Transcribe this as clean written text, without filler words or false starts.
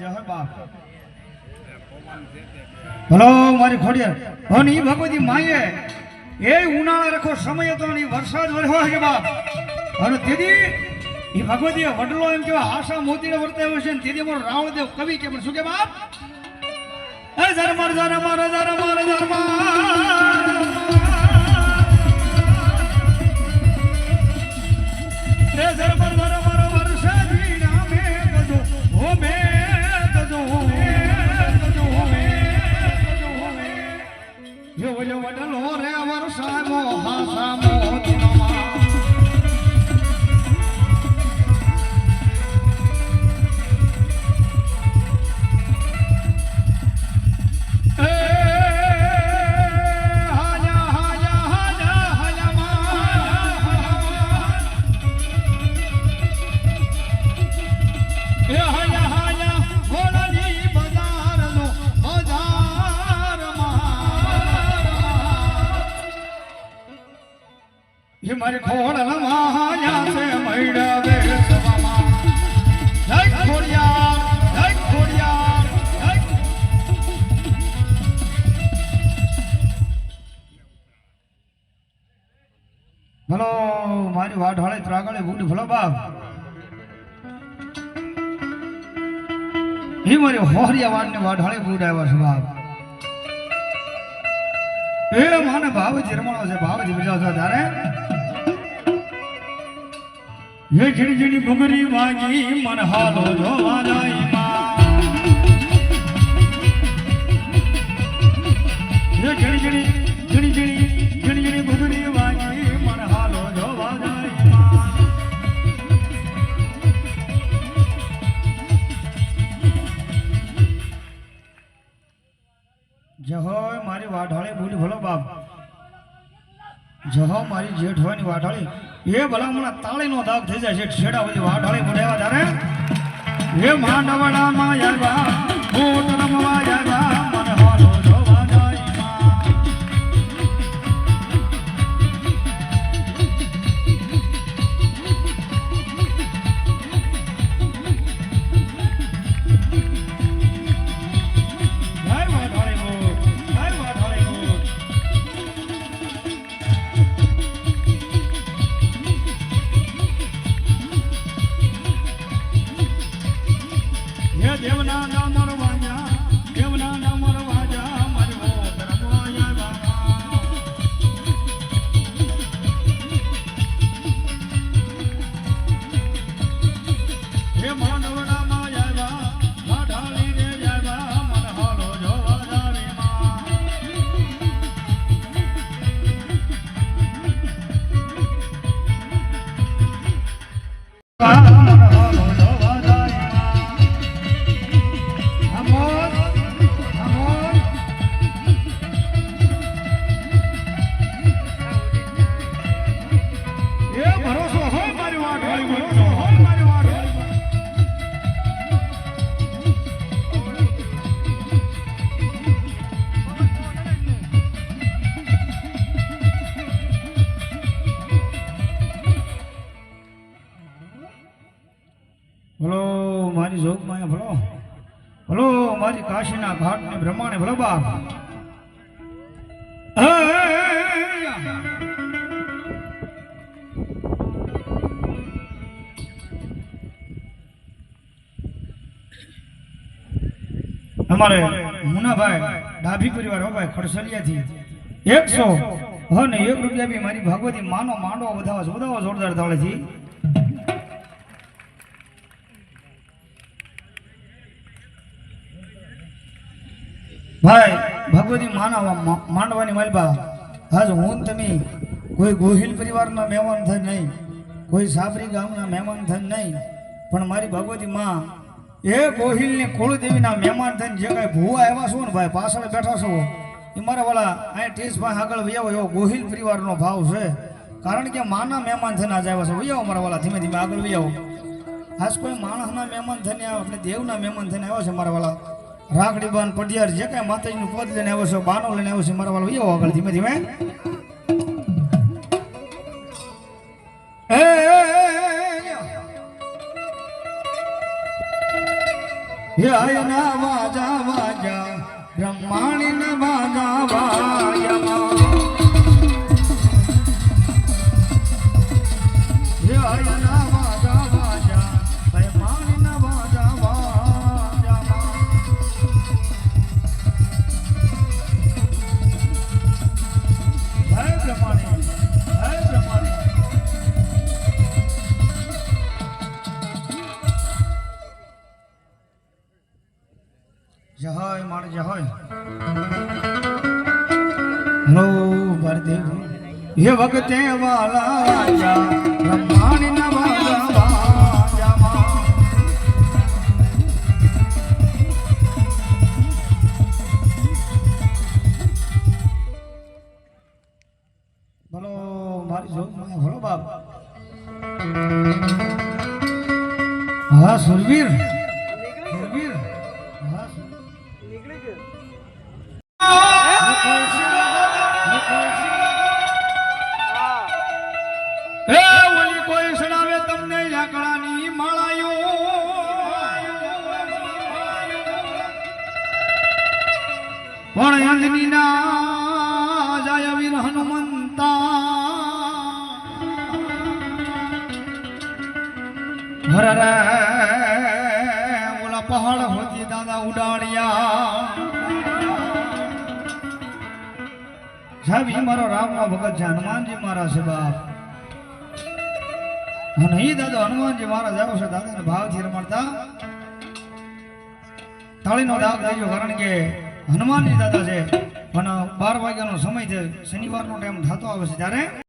હોય બાપ ભલો મારી ખોડિયાર અને ઈ ભગવતી માયે એ ઉનાળા રખો સમય હતો ને વરસાદ વર્યો છે બાપ અને તેથી ઈ ભગવતી વડલો એમ કેવા આશા મોતીને વર્તાયો છે ને તેથી મારો રાવણદેવ કવિ કે શું કે બાપ એ ઝરમર ઝરમર ઝરમર ઝરમર રે ઝરમર ઝરમર વરસાદી નામે ગજો હો મે ગજો જો વડલો રે વરસાદો હાસા મોતીનો મારી ખોડલ માયા છે મૈડવે સવામાં જય ખોડિયાર જય ખોડિયાર જય ભલો મારી વાઢાળે ત્રાગળે બુડ ભલો બાપ હી મારી હોરિયા વાડને વાઢાળે બુડ આવ્યા છે બાપ એ માને ભાવ જરમાણો છે ભાવ જીવજો છો તારે ये झिड़ी झिड़ी बुगरी वागी मन हालो जो वाजाई मां ये झिड़ी झिड़ी झिड़ी झिड़ी झिड़ी झिड़ी बुगरी वागी मन हालो जो वाजाई मां जहो मारी वाढाળી बूढ़ भलो बाप जहो मारी जेठवानी वाढाળી ये भलामणा ताળી नो दाग થઈ જાય છે છેડા બધી વાઢાળી પડ્યા તારે એ માંડવડા માં આવ્યા મોટ રમવા આવ્યા મને હાલો જોવા જાય દેવના નામર વાજા દેવના નામર વાજા મારી મોત રમવાયા બાબા હે માનવના માં આવ્યા વાઢાળી રે આવ્યા મન હાલો જોવા જાવી ભલો મારી જોગ માં ભલો ભલો મારી કાશીના ઘાટ ને બ્રહ્માને ભલો બાપ અમારે મુનાભાઈ ડાભી પરિવાર હો ભાઈ ખડસલિયા થી 100 અને 1 રૂપિયા બી મારી ભગવતી માનો માંડો વધાવા જોરદાર તાળે થી ભાઈ ભગવતી માંડવાની માલબા આજ હું તમે કોઈ ગોહિલ પરિવારના મહેમાન થઈ નહીં કોઈ સાબરી ગામના મહેમાન થઈ નહીં પણ મારી ભગવતી માં એ ગોહિલની કુળદેવીના મહેમાન થઈને જે કાંઈ ભૂવા આવ્યા છો ને ભાઈ પાછળ બેઠા છો એ મારા વાળા અહીં ટેસભાઈ આગળ વૈયાવો એવો ગોહિલ પરિવારનો ભાવ છે કારણ કે માના મહેમાન થઈને આજે આવ્યા છે વૈયાવો મારા વાળા ધીમે ધીમે આગળ વૈયાવો આજ કોઈ માણસના મહેમાન થઈને આવ્યા એટલે દેવના મહેમાન થઈને આવ્યા છે મારા વાળા રાખડી બાન પડિયાર જે કાંઈ માતાજીનું પદ લઈને આવ્યો છે બાનો લઈને આવ્યો છે મારા વાળા વૈયાવો આગળ ધીમે ધીમે હે આયના વાજા વાજા બ્રહ્માણી ના વાજા વાયા હે આયના વાજા વાજા બ્રહ્માણી ના વાજા વાયા હે બ્રહ્માણી હે બ્રહ્માણી જય માણ જય હલો ભારદેવ હે વખતે વાલા રાજા બ્રહ્માણી ના વાજા વાજા બોલો મારી જોગ માં ભલો બાપ હા સુરવીર સુરવીર હા હે ઓલી કોઈ સડાવે તમને યાકડાની માળાયો પણ અંજની ના જાય વીર હનુમંતા હરે ઓલા પહાડ હોતી દાદા ઉડાડ્યા સાહેબ એ મારો રામમાં ભગત છે હનુમાનજી મારા છે બાપ અને એ દાદા હનુમાનજી મહારાજ આવ્યો છે દાદાને ભાવથી રમાડતા તાળીનો દાગ દેજો કારણ કે હનુમાનજી દાદા છે અને 12 વાગ્યાનો સમય છે શનિવારનો ટાઈમ થતો આવે છે ત્યારે